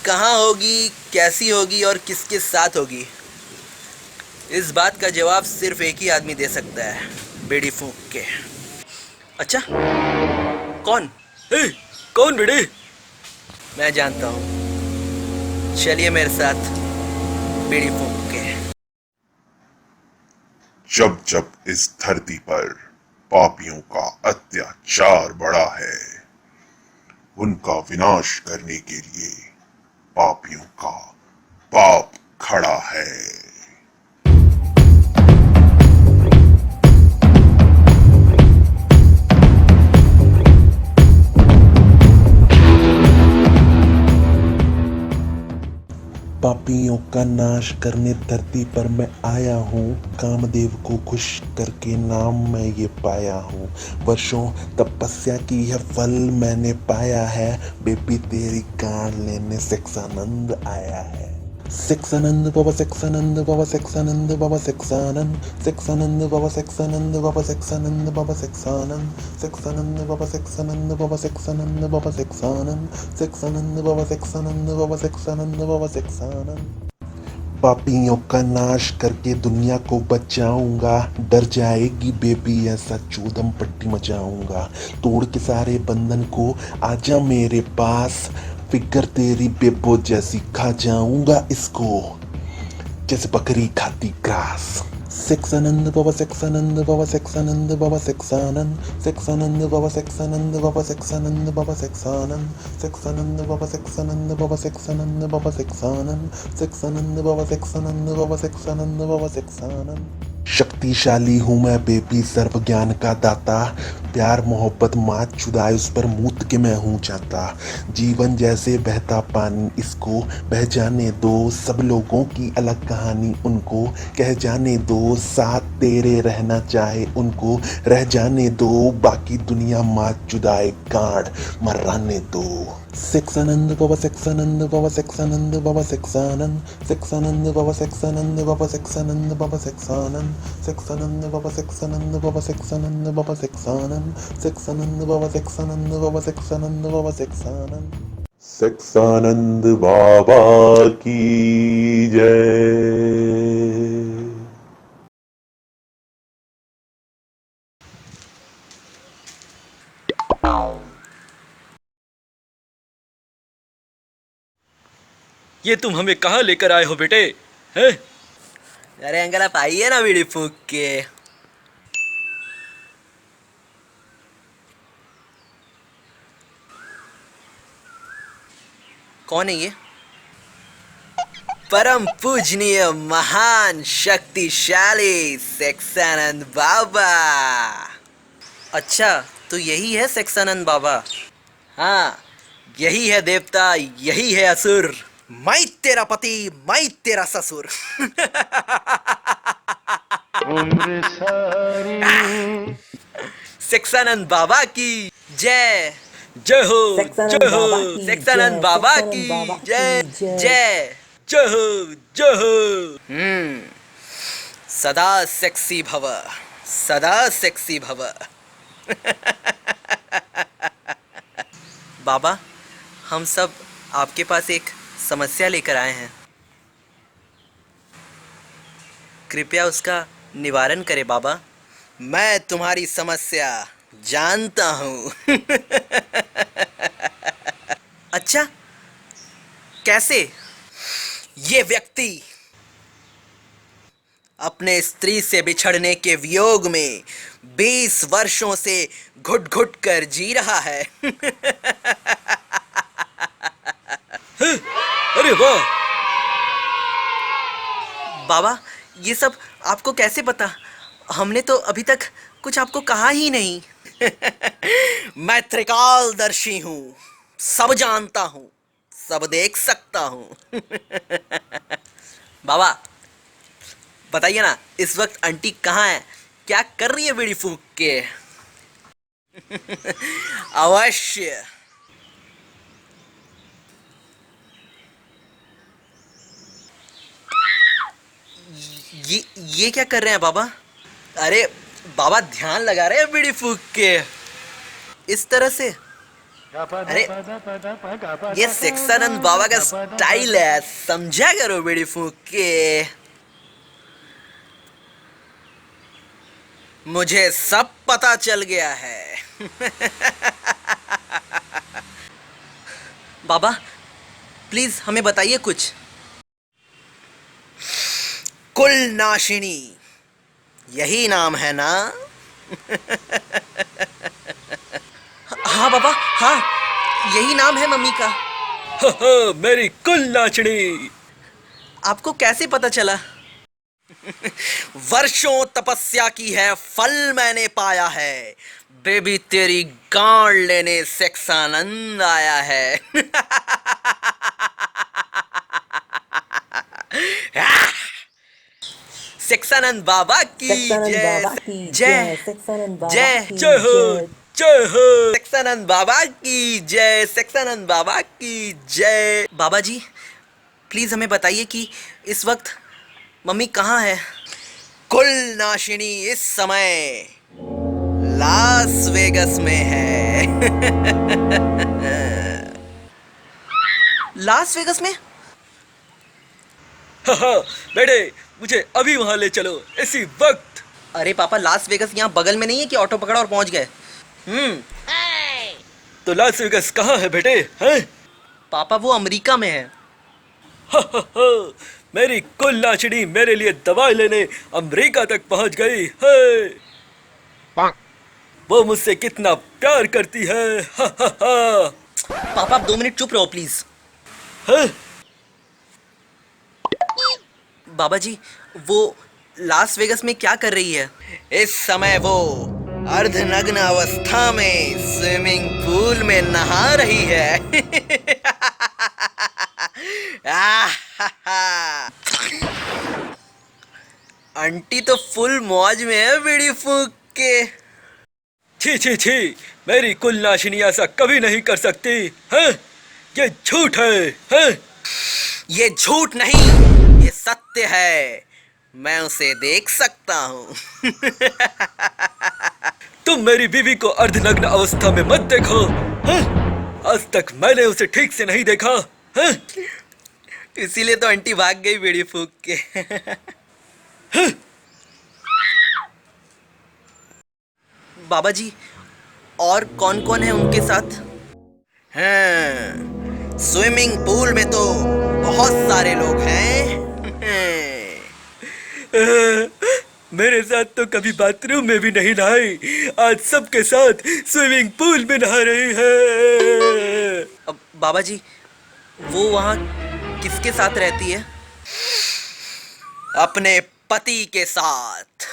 कहाँ होगी, कैसी होगी और किसके साथ होगी, इस बात का जवाब सिर्फ एक ही आदमी दे सकता है, बीड़ी फूंक के। अच्छा, कौन? ए, कौन बीड़ी? मैं जानता हूँ, चलिए मेरे साथ बीड़ी फूंक के। जब जब इस धरती पर पापियों का अत्याचार बढ़ा है, उनका विनाश करने के लिए पापियों का पाप खड़ा है। पापियों का नाश करने धरती पर मैं आया हूँ, कामदेव को खुश करके नाम मैं ये पाया हूँ। वर्षों तपस्या की है फल मैंने पाया है, बेबी तेरी गांड लेने सेक्सानंद आया है। सेक्सानंद बाबा, सेक्सानंद बाबा, सेक्सानंद बाबा, सेक्सानंद, सेक्सानंद बाबा, सेक्सानंद बाबा, सेक्सानंद बाबा, सेक्सानंद, सेक्सानंद बाबा, सेक्सानंद बाबा, सेक्सानंद बाबा, सेक्सानंद, सेक्सानंद बाबा, सेक्सानंद बाबा, सेक्सानंद बाबा, सेक्सानंद। पापियों का नाश करके दुनिया को बचाऊंगा, डर जाएगी बेबी ऐसा चूदम पट्टी मचाऊंगा। तोड़ के सारे बंधन को आजा मेरे पास, फिगर तेरी बेबो जैसी खा जाऊंगा इसको, जैसे बकरी खाती ग्रास। सेक्सानंद बाबा, सेक्सानंद बाबा, सेक्सानंद बाबा, सेक्सानंद, सेक्सानंद बाबा, सेक्सानंद बाबा, सेक्सानंद बाबा, सेक्सानंद, सेक्सानंद बाबा, सेक्सानंद बाबा, सेक्सानंद बाबा, सेक्सानंद, सेक्सानंद बाबा, सेक्सानंद बाबा, सेक्सानंद बाबा, सेक्सानंद। शक्तिशाली हूँ मैं बेबी, सर्व ज्ञान का दाता, प्यार मोहब्बत मात चुदाए उस पर मूत के मैं हूँ जाता। जीवन जैसे बहता पानी इसको बह जाने दो, सब लोगों की अलग कहानी उनको कह जाने दो, साथ तेरे रहना चाहे उनको रह जाने दो, बाकी दुनिया मात चुदाए गांड मर्राने दो। सेक्सानंद बाबा, सेक्सानंद बाबा, सेक्सानंद बाबा, सेक्सानंद, सेक्सानंद बाबा, सेक्सानंद बाबा, सेक्सानंद बाबा, सेक्सानंद, सेक्सानंद बाबा, सेक्सानंद बाबा, सेक्सानंद बाबा, सेक्सानंद, सेक्सानंद बाबा, सेक्सानंद बाबा, सेक्सानंद बाबा, सेक्सानंद। सेक्सानंद बाबा की जय। ये तुम हमें कहाँ लेकर आए हो बेटे? हैं? अरे अंकल आप आइए ना बीड़ी फूंक के। कौन है ये? परम पूजनीय महान शक्तिशाली सेक्सानंद बाबा। अच्छा, तो यही है सेक्सानंद बाबा? हाँ, यही है देवता, यही है असुर। मैं तेरा पति, मैं तेरा ससुर। उम्र सारी सेक्सानंद बाबा की जय। जय हो, जय हो, सेक्सानंद बाबा की जय, जय, जय हो, जय हो। सदा सेक्सी भव, सदा सेक्सी भव। बाबा, हम सब आपके पास एक समस्या लेकर आए हैं, कृपया उसका निवारण करें बाबा। मैं तुम्हारी समस्या जानता हूँ। अच्छा, कैसे? ये व्यक्ति अपने स्त्री से बिछड़ने के वियोग में 20 वर्षों से घुट घुट कर जी रहा है। अरे वाह! बाबा, ये सब आपको कैसे पता? हमने तो अभी तक कुछ आपको कहा ही नहीं। मैं त्रिकालदर्शी हूँ, सब जानता हूँ, सब देख सकता हूँ। बाबा, बताइए ना, इस वक्त आंटी कहाँ है? क्या कर रही है बीड़ी फूंक के? अवश्य। ये क्या कर रहे हैं बाबा? अरे बाबा, ध्यान लगा रहे हैं बीड़ी फूंक के, इस तरह से। अरे ये सेक्सानंद बाबा का स्टाइल है, समझा करो बीड़ी फूक के। मुझे सब पता चल गया है। बाबा प्लीज हमें बताइए कुछ। कुलनाशिनी यही नाम है ना? हाँ बाबा, हाँ यही नाम है मम्मी का। मेरी कुलनाचिनी। आपको कैसे पता चला? वर्षों तपस्या की है, फल मैंने पाया है। बेबी तेरी गांड लेने सेक्सानंद आया है। सेक्सानंद बाबा की जय, जय जय जय हो, जय हो। सेक्सानंद बाबा की जय, सेक्सानंद बाबा की जय। बाबा जी प्लीज हमें बताइए कि इस वक्त मम्मी कहाँ है? कुलनाशिनी इस समय लास वेगस में है। लास वेगस में? बेटे मुझे अभी वहां ले चलो इसी वक्त। अरे पापा लास वेगस यहाँ बगल में नहीं है कि ऑटो पकड़ा और पहुंच गए? तो लास वेगस कहाँ है बेटे? हैं? पापा वो अमेरिका में है। मेरी कुलनाचिनी मेरे लिए दवाई लेने अमेरिका तक पहुंच गई है। वो मुझसे कितना प्यार करती है। पापा आप 2 मिनट चुप रहो प्लीज। हैं? बाबा जी वो लास वेगस में क्या कर रही है? इस समय वो अर्धनग्न अवस्था में स्विमिंग पूल में नहा रही है। आंटी तो फुल मौज में है बीड़ी फूक के। छी छी छी, मेरी कुलनाशिनी ऐसा कभी नहीं कर सकती है। ये झूठ है? ये झूठ नहीं, ये सत्य है। मैं उसे देख सकता हूँ। तुम मेरी बीवी को अर्धनग्न अवस्था में मत देखो। हैं? आज तक मैंने उसे ठीक से नहीं देखा। हैं? इसीलिए तो आंटी भाग गई बीड़ी फूक के। बाबा जी और कौन कौन है उनके साथ? हाँ, स्विमिंग पूल में तो बहुत सारे लोग हैं। मेरे साथ तो कभी बाथरूम में भी नहीं नहाई, आज सबके साथ स्विमिंग पूल में नहा रही है। अब बाबा जी वो वहाँ किसके साथ रहती है? अपने पति के साथ।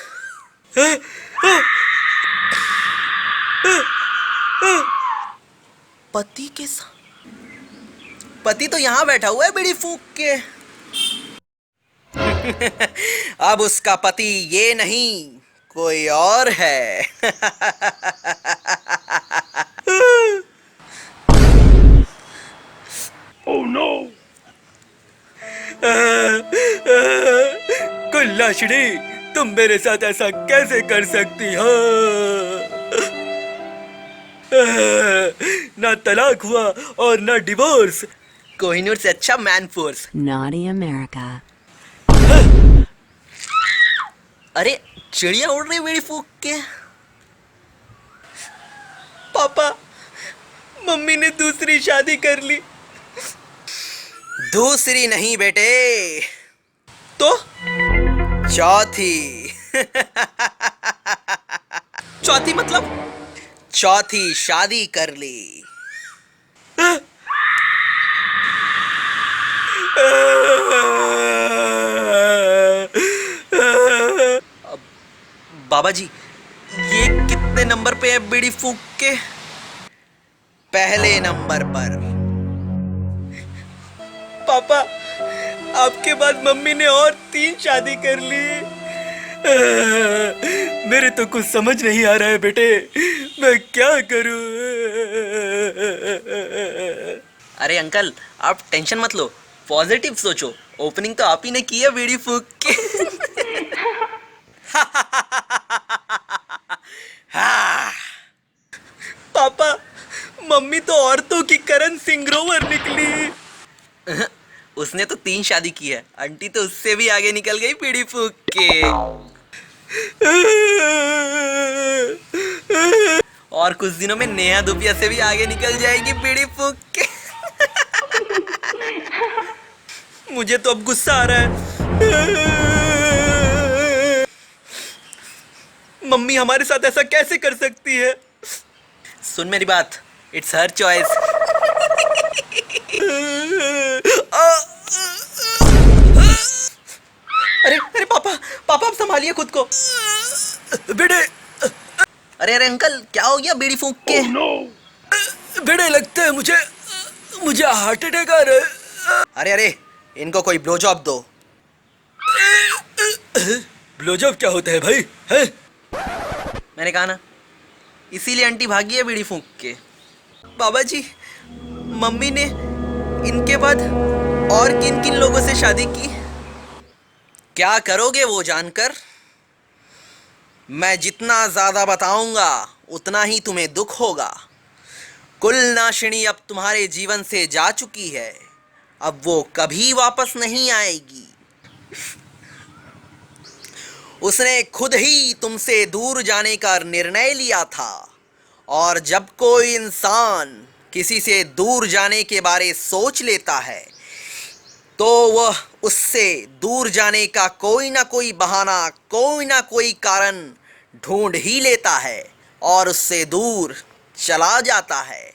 पति के साथ? पति तो यहाँ बैठा हुआ है बीड़ी फूक के। अब उसका पति ये नहीं कोई और है। Oh no! कुलनाशिनी तुम मेरे साथ ऐसा कैसे कर सकती हो? ना तलाक हुआ और ना डिवोर्स। कोहिनूर से अच्छा मैन फोर्स। Naughty America. अरे चिड़िया उड़ रही बीड़ी फूक के। पापा मम्मी ने दूसरी शादी कर ली। दूसरी नहीं बेटे, तो चौथी। चौथी मतलब? चौथी शादी कर ली। बाबा जी ये कितने नंबर पे है बीड़ी फूक के? पहले नंबर पर। पापा आपके बाद मम्मी ने और 3 शादी कर ली। मेरे तो कुछ समझ नहीं आ रहा है बेटे, मैं क्या करूं? अरे अंकल आप टेंशन मत लो, पॉजिटिव सोचो। ओपनिंग तो आप ही ने की है बीड़ी फूक के। पापा मम्मी तो औरतों की करण सिंह ग्रोवर निकली। उसने तो 3 शादी की है, आंटी तो उससे भी आगे निकल गई बीड़ी फूक के। और कुछ दिनों में नेहा धुपिया से भी आगे निकल जाएगी बीड़ी फूक के। मुझे तो अब गुस्सा आ रहा है। मम्मी हमारे साथ ऐसा कैसे कर सकती है? सुन मेरी बात, इट्स हर चॉइस। अरे अरे पापा पापा, आप संभालिए खुद को। बेटे, अरे अरे अंकल, क्या हो गया बीड़ी फूंक के? बेटे लगता है मुझे हार्ट अटैक आ रहा है। अरे अरे, इनको कोई ब्लो जॉब दो। ब्लो जॉब क्या होता है भाई? है? मैंने कहा ना, इसीलिए आंटी भागी है बीड़ी फूंक के। बाबा जी, मम्मी ने इनके बाद और किन किन लोगों से शादी की? क्या करोगे वो जानकर? मैं जितना ज्यादा बताऊंगा उतना ही तुम्हें दुख होगा। कुलनाशिनी अब तुम्हारे जीवन से जा चुकी है, अब वो कभी वापस नहीं आएगी। उसने खुद ही तुमसे दूर जाने का निर्णय लिया था, और जब कोई इंसान किसी से दूर जाने के बारे सोच लेता है तो वह उससे दूर जाने का कोई ना कोई बहाना, कोई ना कोई कारण ढूंढ ही लेता है और उससे दूर चला जाता है।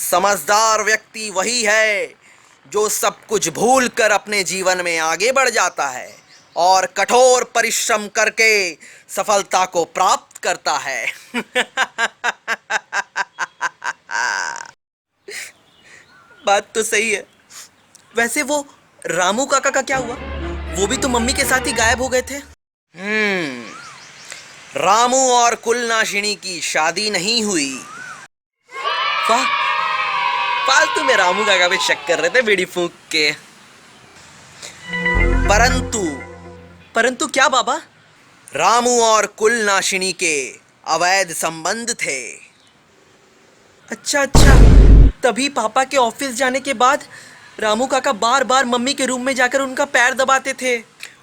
समझदार व्यक्ति वही है जो सब कुछ भूलकर अपने जीवन में आगे बढ़ जाता है और कठोर परिश्रम करके सफलता को प्राप्त करता है। बात तो सही है। वैसे वो रामू काका का क्या हुआ? वो भी तो मम्मी के साथ ही गायब हो गए थे। रामू और कुलनाशिनी की शादी नहीं हुई। वाह, फालतू में रामू काका पे शक कर रहे थे बीड़ी फूंक के। परंतु क्या बाबा? रामू और कुलनाशिनी के अवैध संबंध थे। अच्छा, तभी पापा के ऑफिस जाने के बाद रामू काका बार बार मम्मी के रूम में जाकर उनका पैर दबाते थे।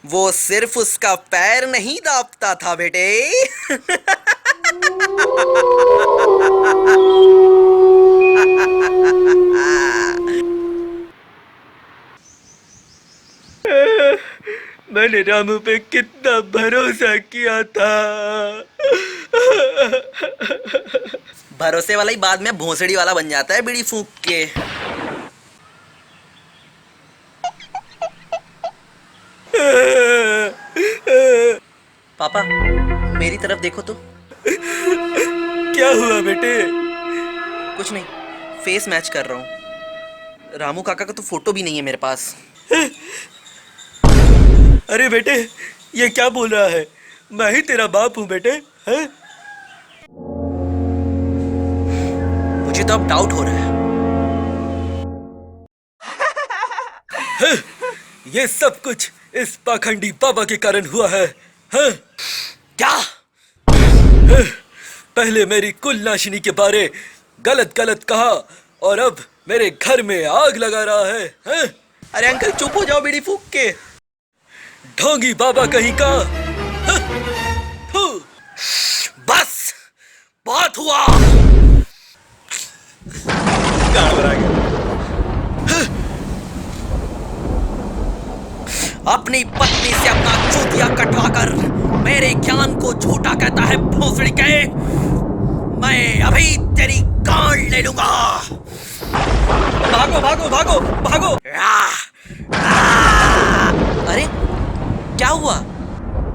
वो सिर्फ उसका पैर नहीं दाबता था बेटे। मैंने रामू पे कितना भरोसा किया था। भरोसे वाला ही बाद में भोसड़ी वाला बन जाता है बीड़ी फूंक के। पापा, मेरी तरफ देखो तो। क्या हुआ बेटे? कुछ नहीं, फेस मैच कर रहा हूँ। रामू काका का तो फोटो भी नहीं है मेरे पास। अरे बेटे, ये क्या बोल रहा है? मैं ही तेरा बाप हूँ बेटे। हैं? मुझे तो अब डाउट हो रहा है। ये सब कुछ इस पाखंडी बाबा के कारण हुआ है। हैं? क्या? पहले मेरी कुलनाशिनी के बारे गलत कहा और अब मेरे घर में आग लगा रहा है। हैं? अरे अंकल चुप हो जाओ बीड़ी फूंक के। ढोंगी बाबा कहीं का। हैं? थू। बस, बहुत हुआ। अपनी पत्नी से अपना चूतिया कटवाकर मेरे ज्ञान को झूठा कहता है भोसड़ी के। मैं अभी तेरी गांड ले लूंगा। भागो भागो भागो भागो। अरे क्या हुआ?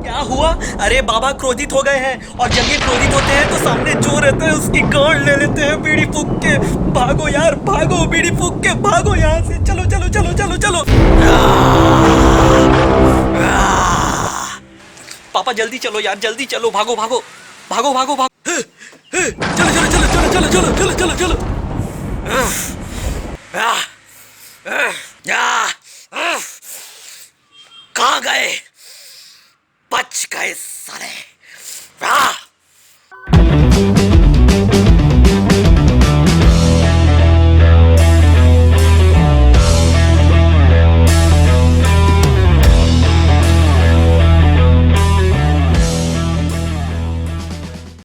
क्या हुआ? अरे बाबा क्रोधित हो गए हैं, और जब ये क्रोधित होते हैं तो सामने जो रहता है उसकी गांड ले लेते हैं बीड़ी फूंक के। भागो यार भागो, बीड़ी फूंक के भागो यहाँ से। चलो चलो चलो चलो चलो। पापा जल्दी चलो यार, जल्दी चलो, भागो भागो भागो भागो भागो। चलो चलो चलो चलो चलो चलो चलो चलो चलो।